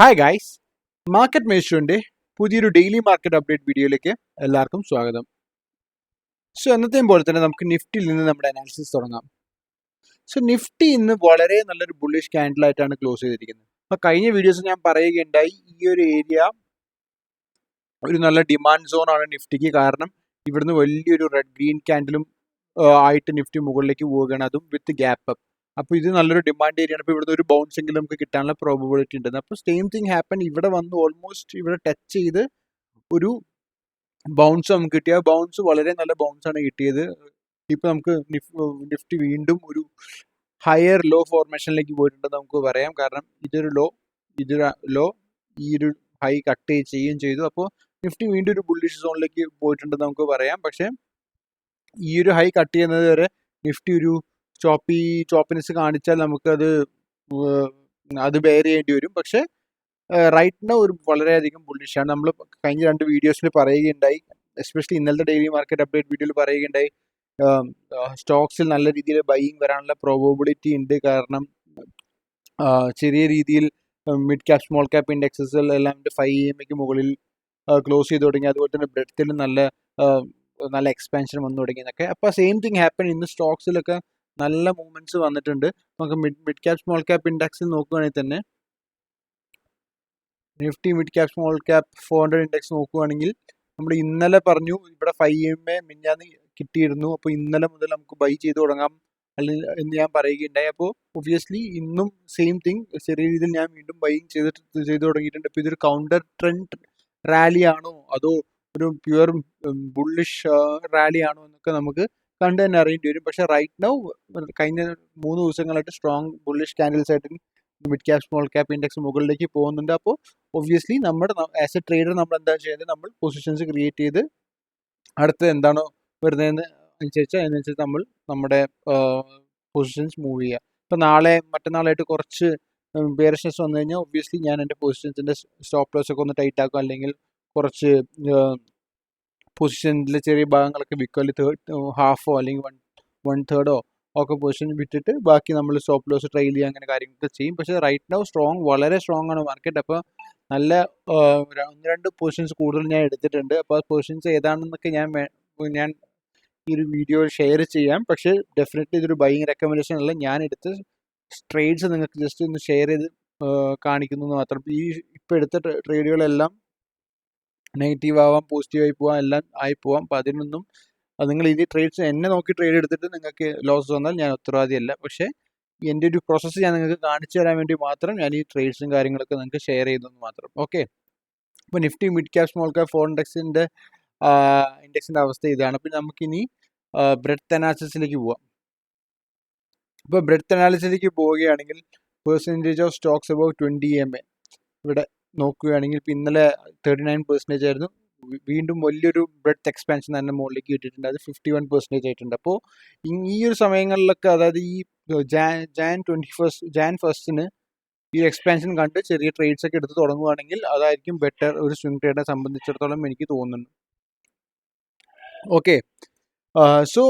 Hi guys, market മേഷുവിൻ്റെ പുതിയൊരു daily market update വീഡിയോയിലേക്ക് എല്ലാവർക്കും സ്വാഗതം. സോ എന്നത്തെയും പോലെ തന്നെ നമുക്ക് നിഫ്റ്റിയിൽ നിന്ന് നമ്മുടെ അനാലിസിസ് തുടങ്ങാം. സോ നിഫ്റ്റി ഇന്ന് വളരെ നല്ലൊരു ബുള്ളിഷ് ക്യാൻഡിലായിട്ടാണ് ക്ലോസ് ചെയ്തിരിക്കുന്നത്. അപ്പോൾ കഴിഞ്ഞ വീഡിയോസ് ഞാൻ പറയുകയുണ്ടായി, ഈ ഒരു ഏരിയ ഒരു നല്ല ഡിമാൻഡ് സോൺ ആണ് നിഫ്റ്റിക്ക്. കാരണം ഇവിടുന്ന് വലിയൊരു റെഡ് ഗ്രീൻ ക്യാൻഡിലും ആയിട്ട് നിഫ്റ്റി മുകളിലേക്ക് പോവുകയാണ്, അതും വിത്ത് ഗ്യാപ്പ് അപ്പ്. അപ്പോൾ ഇത് നല്ലൊരു ഡിമാൻഡ് ഏരിയ ആണ്. അപ്പോൾ ഇവിടുത്തെ ഒരു ബൗൺസ് എങ്കിലും നമുക്ക് കിട്ടാനുള്ള പ്രോബബിലിറ്റി ഉണ്ട്. അപ്പോൾ സെയിം തിങ് ഹാപ്പൻ, ഇവിടെ വന്ന് ഓൾമോസ്റ്റ് ഇവിടെ ടച്ച് ചെയ്ത് ഒരു ബൗൺസ് നമുക്ക് കിട്ടിയ ബൗൺസ് വളരെ നല്ല ബൗൺസ് ആണ് കിട്ടിയത്. ഇപ്പോൾ നമുക്ക് നിഫ്റ്റി വീണ്ടും ഒരു ഹയർ ലോ ഫോർമേഷനിലേക്ക് പോയിട്ടുണ്ടെന്ന് നമുക്ക് പറയാം. കാരണം ഇതൊരു ലോ ഈ ഒരു ഹൈ കട്ട് ചെയ്യുകയും ചെയ്തു. അപ്പോൾ നിഫ്റ്റി വീണ്ടും ഒരു ബുള്ളിഷ് സോണിലേക്ക് പോയിട്ടുണ്ടെന്ന് നമുക്ക് പറയാം. പക്ഷേ ഈ ഒരു ഹൈ കട്ട് ചെയ്യുന്നത് വരെ നിഫ്റ്റി ഒരു ചോപ്പിനെസ് കാണിച്ചാൽ നമുക്കത് അത് ബെയർ ചെയ്യേണ്ടി വരും. പക്ഷേ റൈറ്റ് നൗ ഒരു വളരെയധികം ബുള്ളിഷാണ്. നമ്മൾ കഴിഞ്ഞ രണ്ട് വീഡിയോസിൽ പറയുകയുണ്ടായി, എസ്പെഷ്യലി ഇന്നലത്തെ ഡെയിലി മാർക്കറ്റ് അപ്ഡേറ്റ് വീഡിയോയിൽ പറയുകയുണ്ടായി, സ്റ്റോക്സിൽ നല്ല രീതിയിൽ ബൈയിങ് വരാനുള്ള പ്രോബബിലിറ്റി ഉണ്ട്. കാരണം ചെറിയ രീതിയിൽ mid cap small cap indexes എല്ലാം 5 EMAക്ക് മുകളിൽ ക്ലോസ് ചെയ്ത് തുടങ്ങി. അതുപോലെ തന്നെ ബ്രെഡ്ത്തിലും നല്ല എക്സ്പാൻഷൻ വന്നു തുടങ്ങി എന്നൊക്കെ. അപ്പോൾ സെയിം തിങ് ഹാപ്പൻ, ഇന്ന് സ്റ്റോക്സിലൊക്കെ നല്ല മൂവ്മെന്റ്സ് വന്നിട്ടുണ്ട്. നമുക്ക് മിഡ് ക്യാപ് സ്മോൾ ക്യാപ് ഇൻഡെക്സിൽ നോക്കുകയാണെങ്കിൽ തന്നെ Nifty mid cap small cap 400 index നോക്കുകയാണെങ്കിൽ നമ്മൾ ഇന്നലെ പറഞ്ഞു ഇവിടെ 5 EMA മിഞ്ഞാന്ന് കിട്ടിയിരുന്നു. അപ്പോൾ ഇന്നലെ മുതൽ നമുക്ക് ബൈ ചെയ്ത് തുടങ്ങാം എന്ന് ഞാൻ പറയുകയുണ്ടായി. അപ്പോൾ ഒബ്വിയസ്ലി ഇന്നും സെയിം തിങ്, ചെറിയ രീതിയിൽ ഞാൻ വീണ്ടും ബൈയിങ് ചെയ്ത് തുടങ്ങിയിട്ടുണ്ട്. അപ്പോൾ ഇതൊരു കൗണ്ടർ ട്രെൻഡ് റാലി ആണോ അതോ ഒരു പ്യുവർ ബുള്ളിഷ് റാലി ആണോ എന്നൊക്കെ നമുക്ക് കണ്ടു തന്നെ അറിയേണ്ടി വരും. പക്ഷേ റൈറ്റ് നൗ കഴിഞ്ഞ 3 ദിവസങ്ങളായിട്ട് സ്ട്രോങ് ബുള്ളിഷ് ക്യാൻഡിൽസ് ആയിട്ട് mid cap small cap index മുകളിലേക്ക് പോകുന്നുണ്ട്. അപ്പോൾ ഒബ്വിയസ്ലി നമ്മുടെ ആസ് എ ട്രേഡർ നമ്മൾ എന്താ ചെയ്യുന്നത്, നമ്മൾ പൊസിഷൻസ് ക്രിയേറ്റ് ചെയ്ത് അടുത്ത് എന്താണോ വരുന്നതെന്ന് അതിനനുസരിച്ച് നമ്മൾ നമ്മുടെ പൊസിഷൻസ് മൂവ് ചെയ്യുക. ഇപ്പോൾ മറ്റന്നാളായിട്ട് കുറച്ച് ബെയറിഷ്നെസ് വന്നു കഴിഞ്ഞാൽ ഒബ്വിയസ്ലി ഞാൻ എൻ്റെ പൊസിഷൻസിൻ്റെ സ്റ്റോപ്പ് ലോസ് ഒക്കെ ഒന്ന് ടൈറ്റ് ആക്കും, അല്ലെങ്കിൽ കുറച്ച് പൊസിഷനിലെ ചെറിയ ഭാഗങ്ങളൊക്കെ വിൽക്കും, അല്ലെങ്കിൽ ഹാഫോ അല്ലെങ്കിൽ 1/3 ഒക്കെ പൊസിഷൻ വിട്ടിട്ട് ബാക്കി നമ്മൾ സ്റ്റോപ്പ് ലോസ് ട്രെയിൽ ചെയ്യുക, അങ്ങനെ കാര്യങ്ങളൊക്കെ ചെയ്യും. പക്ഷേ റൈറ്റ് നൗ വളരെ സ്ട്രോങ് ആണ് മാർക്കറ്റ്. അപ്പോൾ നല്ല 1-2 പൊസിഷൻസ് കൂടുതൽ ഞാൻ എടുത്തിട്ടുണ്ട്. അപ്പോൾ ആ പൊസിഷൻസ് ഏതാണെന്നൊക്കെ ഞാൻ ഈ ഒരു വീഡിയോ ഷെയർ ചെയ്യാം. പക്ഷേ ഡെഫിനറ്റ്ലി ഇതൊരു ബൈയിങ് റെക്കമെൻഡേഷൻ അല്ല. ഞാൻ എടുത്ത ട്രേഡ്സ് നിങ്ങൾക്ക് ജസ്റ്റ് ഒന്ന് ഷെയർ ചെയ്ത് കാണിക്കുന്നു മാത്രം. ഇപ്പോൾ എടുത്ത ട്രേഡുകളെല്ലാം നെഗറ്റീവ് ആവാം, പോസിറ്റീവായി പോവാം, എല്ലാം ആയി പോവാം. അപ്പോൾ അതിനൊന്നും നിങ്ങൾ ഈ ട്രേഡ്സ് എന്നെ നോക്കി ട്രേഡ് എടുത്തിട്ട് നിങ്ങൾക്ക് ലോസ് വന്നാൽ ഞാൻ ഉത്തരവാദിയല്ല. പക്ഷേ എൻ്റെ ഒരു പ്രോസസ്സ് ഞാൻ നിങ്ങൾക്ക് കാണിച്ചു തരാൻ വേണ്ടി മാത്രം ഞാൻ ഈ ട്രേഡ്സും കാര്യങ്ങളൊക്കെ നിങ്ങൾക്ക് ഷെയർ ചെയ്തെന്ന് മാത്രം. ഓക്കെ, അപ്പോൾ Nifty mid cap small cap 4 ഇൻഡെക്സിൻ്റെ അവസ്ഥ ഇതാണ്. അപ്പോൾ നമുക്കിനി ബ്രെഡ്ത്ത് അനാലിസിസിലേക്ക് പോവാം. ഇപ്പോൾ ബ്രെഡ്ത്ത് അനാലിസിസിലേക്ക് പോവുകയാണെങ്കിൽ percentage of Stokes above 20 EMA ഇവിടെ നോക്കുകയാണെങ്കിൽ ഇപ്പോൾ ഇന്നലെ 39% ആയിരുന്നു. വീണ്ടും വലിയൊരു ബ്രെഡ്ത്ത് എക്സ്പാൻഷൻ തന്നെ മുകളിലേക്ക് കിട്ടിയിട്ടുണ്ട്, അത് 51% ആയിട്ടുണ്ട്. അപ്പോൾ ഈ ഒരു സമയങ്ങളിലൊക്കെ, അതായത് ഈ Jan 1 ഈ എക്സ്പാൻഷൻ കണ്ട് ചെറിയ ട്രേഡ്സ് ഒക്കെ എടുത്ത് തുടങ്ങുകയാണെങ്കിൽ അതായിരിക്കും ബെറ്റർ ഒരു സ്വിംഗ് ട്രേഡറെ സംബന്ധിച്ചിടത്തോളം എനിക്ക് തോന്നുന്നു. ഓക്കെ, സോ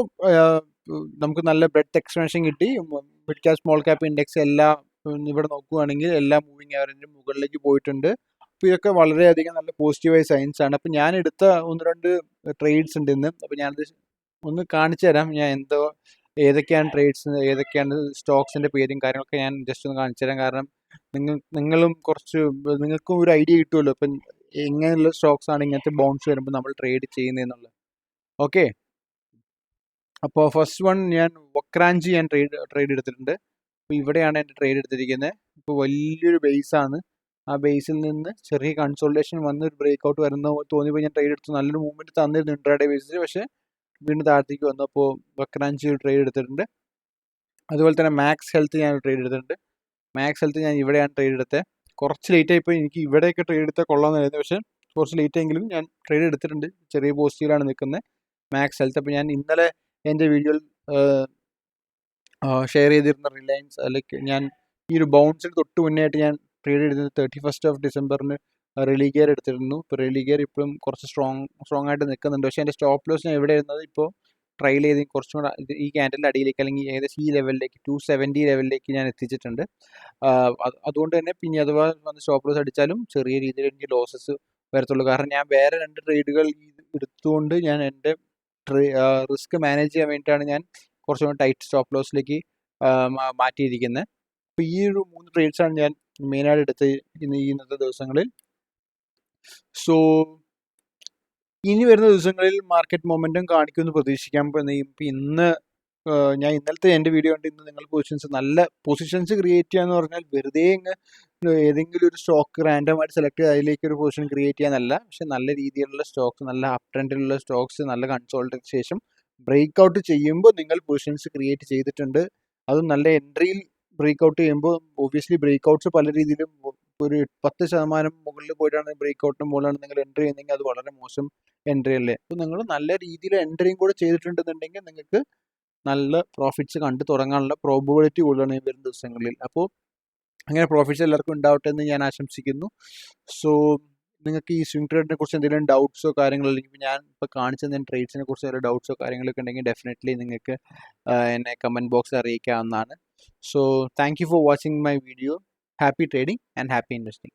നമുക്ക് നല്ല ബ്രെഡ്ത്ത് എക്സ്പാൻഷൻ കിട്ടി. Mid cap small cap index എല്ലാം ഇവിടെ നോക്കുകയാണെങ്കിൽ എല്ലാ മൂവിങ് ആവറേജിനും മുകളിലേക്ക് പോയിട്ടുണ്ട്. അപ്പോൾ ഇതൊക്കെ വളരെയധികം നല്ല പോസിറ്റീവായ സൈൻസ് ആണ്. അപ്പോൾ ഞാൻ എടുത്ത 1-2 ട്രേഡ്സ് ഉണ്ട് ഇന്ന്. അപ്പോൾ ഞാനത് ഒന്ന് കാണിച്ചു തരാം. ഞാൻ ഏതൊക്കെയാണ് ട്രേഡ്സ്, ഏതൊക്കെയാണ് സ്റ്റോക്സിൻ്റെ പേരും കാര്യങ്ങളൊക്കെ ഞാൻ ജസ്റ്റ് ഒന്ന് കാണിച്ചു തരാം. കാരണം നിങ്ങൾക്കും ഒരു ഐഡിയ കിട്ടുമല്ലോ ഇപ്പം എങ്ങനെയുള്ള സ്റ്റോക്സ് ആണ് ഇങ്ങനത്തെ ബൗൺസ് വരുമ്പോൾ നമ്മൾ ട്രേഡ് ചെയ്യുന്നതെന്നുള്ളത്. ഓക്കെ, അപ്പോൾ ഫസ്റ്റ് വൺ ഞാൻ വക്രാഞ്ചി ട്രേഡ് എടുത്തിട്ടുണ്ട്. അപ്പോൾ ഇവിടെയാണ് എൻ്റെ ട്രേഡ് എടുത്തിരിക്കുന്നത്. ഇപ്പോൾ വലിയൊരു ബേസാണ്. ആ ബേസിൽ നിന്ന് ചെറിയ കൺസോൾട്ടേഷൻ വന്ന് ഒരു ബ്രേക്ക് ഔട്ട് വരുന്ന തോന്നിയപ്പോൾ ഞാൻ ട്രേഡ് എടുത്തു. നല്ലൊരു മൂവ്മെൻറ്റ് തന്നിരുന്നു ഇൻട്രാഡേ ബേസിൽ, പക്ഷേ വീണ്ടും താഴത്തേക്ക് വന്നു. അപ്പോൾ വക്രാഞ്ചി ഒരു ട്രേഡ് എടുത്തിട്ടുണ്ട്. അതുപോലെ തന്നെ മാക്സ് ഹെൽത്ത് ഞാൻ ഒരു ട്രേഡ് എടുത്തിട്ടുണ്ട്. മാക്സ് ഹെൽത്ത് ഞാൻ ഇവിടെയാണ് ട്രേഡ് എടുത്തത്. കുറച്ച് ലേറ്റ് ആയിപ്പോൾ, എനിക്ക് ഇവിടെയൊക്കെ ട്രേഡ് എടുത്താൽ കൊള്ളാമെന്നായിരുന്നു, പക്ഷേ കുറച്ച് ലേറ്റ് ആയെങ്കിലും ഞാൻ ട്രേഡ് എടുത്തിട്ടുണ്ട്. ചെറിയ പോസിറ്റീവിലാണ് നിൽക്കുന്നത് മാക്സ് ഹെൽത്ത്. അപ്പോൾ ഞാൻ ഇന്നലെ എൻ്റെ വീഡിയോയിൽ ഷെയർ ചെയ്തിരുന്ന റിലയൻസ്, അല്ലെങ്കിൽ ഞാൻ ഈ ഒരു ബൗൺസിന് തൊട്ട് മുന്നേ ആയിട്ട് ഞാൻ ട്രേഡ് എടുത്തത് 31 ഡിസംബറിന് റെലിഗെയർ എടുത്തിരുന്നു. ഇപ്പോൾ റെലിഗെയർ ഇപ്പോഴും കുറച്ച് സ്ട്രോങ് ആയിട്ട് നിൽക്കുന്നുണ്ട്. പക്ഷേ എൻ്റെ സ്റ്റോപ്പ് ലോസ് ഞാൻ എവിടെ ഇരുന്നത് ഇപ്പോൾ ട്രയൽ ചെയ്ത് കുറച്ചും കൂടെ ഈ ക്യാൻഡലിൻ്റെ അടിയിലേക്ക് അല്ലെങ്കിൽ ഏകദേശം ഈ ലെവലിലേക്ക് 270 ലെവലിലേക്ക് ഞാൻ എത്തിച്ചിട്ടുണ്ട്. അതുകൊണ്ട് തന്നെ പിന്നെ അഥവാ വന്ന് സ്റ്റോപ്പ് ലോസ് അടിച്ചാലും ചെറിയ രീതിയിൽ എനിക്ക് ലോസസ് വരത്തുള്ളൂ. കാരണം ഞാൻ വേറെ 2 ട്രേഡുകൾ എടുത്തുകൊണ്ട് ഞാൻ എൻ്റെ റിസ്ക് മാനേജ് ചെയ്യാൻ വേണ്ടിയിട്ടാണ് ഞാൻ കുറച്ചും കൂടെ ടൈറ്റ് സ്റ്റോപ്പ് ലോസിലേക്ക് മാറ്റിയിരിക്കുന്നത്. അപ്പോൾ ഈ ഒരു 3 ട്രേഡ്സാണ് ഞാൻ മെയിനായിട്ട് എടുത്ത് ഇന്നത്തെ ദിവസങ്ങളിൽ. സോ ഇനി വരുന്ന ദിവസങ്ങളിൽ മാർക്കറ്റ് മൊമെൻറ്റം കാണിക്കുമെന്ന് പ്രതീക്ഷിക്കാം. ഇപ്പം ഇന്ന് ഞാൻ ഇന്നലത്തെ എൻ്റെ വീഡിയോ കണ്ട് ഇന്ന് നിങ്ങൾ നല്ല പൊസിഷൻസ് ക്രിയേറ്റ് ചെയ്യാന്ന് പറഞ്ഞാൽ വെറുതെ ഏതെങ്കിലും ഒരു സ്റ്റോക്ക് റാൻഡമായിട്ട് സെലക്ട് ചെയ്ത് അതിലേക്ക് ഒരു പൊസിഷൻ ക്രിയേറ്റ് ചെയ്യാനല്ല. പക്ഷെ നല്ല രീതിയിലുള്ള സ്റ്റോക്സ്, നല്ല അപ് ട്രെൻഡിലുള്ള സ്റ്റോക്സ് നല്ല കൺസോൾട്ടേക്ക് ശേഷം ബ്രേക്ക് ഔട്ട് ചെയ്യുമ്പോൾ നിങ്ങൾ പൊസിഷൻസ് ക്രിയേറ്റ് ചെയ്തിട്ടുണ്ട്. അതും നല്ല എൻട്രിയിൽ ബ്രേക്ക് ഔട്ട് ചെയ്യുമ്പോൾ ഒബ്വിയസ്ലി ബ്രേക്ക് ഔട്ട്സ് പല രീതിയിലും ഒരു 10% മുകളിൽ പോയിട്ടാണ് ബ്രേക്ക് ഔട്ടിന് മുകളിലാണ് നിങ്ങൾ എൻട്രി ചെയ്യുന്നതെങ്കിൽ അത് വളരെ മോശം എൻട്രി അല്ലേ. അപ്പോൾ നിങ്ങൾ നല്ല രീതിയിൽ എൻട്രിയും കൂടെ ചെയ്തിട്ടുണ്ടെന്നുണ്ടെങ്കിൽ നിങ്ങൾക്ക് നല്ല പ്രോഫിറ്റ്സ് കണ്ടു തുടങ്ങാനുള്ള പ്രോബബിലിറ്റി കൂടുതലാണ് ഈ വരുന്ന ദിവസങ്ങളിൽ. അപ്പോൾ അങ്ങനെ പ്രോഫിറ്റ്സ് എല്ലാവർക്കും ഉണ്ടാവട്ടെ എന്ന് ഞാൻ ആശംസിക്കുന്നു. സോ നിങ്ങൾക്ക് ഈ സ്വിംഗ് ട്രേഡിനെ കുറിച്ച് എന്തെങ്കിലും ഡൗട്ട്സോ കാര്യങ്ങളോ, അല്ലെങ്കിൽ ഞാൻ ഇപ്പോൾ കാണിച്ച ട്രേഡ്സിനെ കുറിച്ച് വല്ല ഡൗട്ട്സോ കാര്യങ്ങളൊക്കെ ഉണ്ടെങ്കിൽ ഡെഫിനറ്റ്ലി നിങ്ങൾക്ക് എന്നെ കമൻറ്റ് ബോക്സിൽ അറിയിക്കാവുന്നതാണ്. So thank you for watching my video. Happy trading and happy investing.